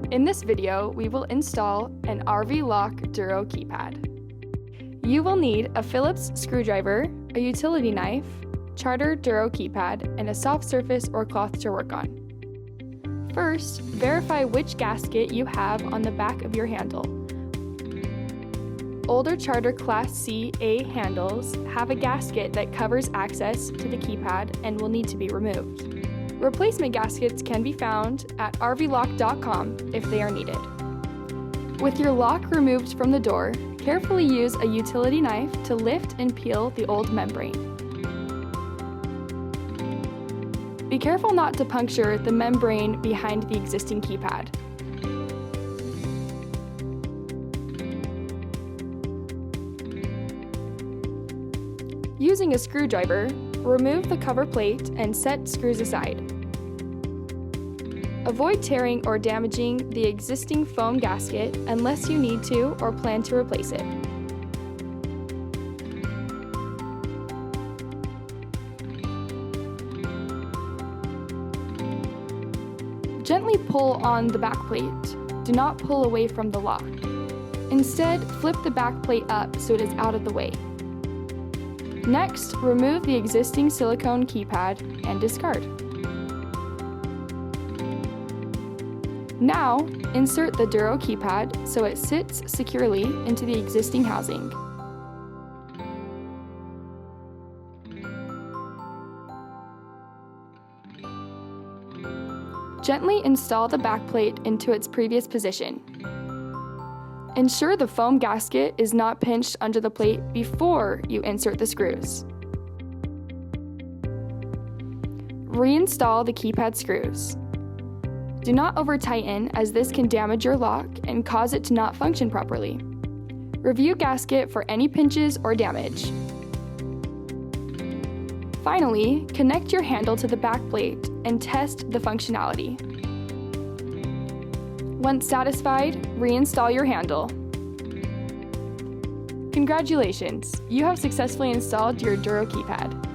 In this video, we will install an RVLock Durō Keypad. You will need a Phillips screwdriver, a utility knife, Charter Durō Keypad, and a soft surface or cloth to work on. First, verify which gasket you have on the back of your handle. Older Charter Class C A handles have a gasket that covers access to the keypad and will need to be removed. Replacement gaskets can be found at RVLock.com if they are needed. With your lock removed from the door, carefully use a utility knife to lift and peel the old membrane. Be careful not to puncture the membrane behind the existing keypad. Using a screwdriver, remove the cover plate and set screws aside. Avoid tearing or damaging the existing foam gasket unless you need to or plan to replace it. Gently pull on the back plate. Do not pull away from the lock. Instead, flip the back plate up so it is out of the way. Next, remove the existing silicone keypad and discard. Now, insert the Durō keypad so it sits securely into the existing housing. Gently install the backplate into its previous position. Ensure the foam gasket is not pinched under the plate before you insert the screws. Reinstall the keypad screws. Do not over-tighten as this can damage your lock and cause it to not function properly. Review gasket for any pinches or damage. Finally, connect your handle to the backplate and test the functionality. Once satisfied, reinstall your handle. Congratulations! You have successfully installed your Durō Keypad.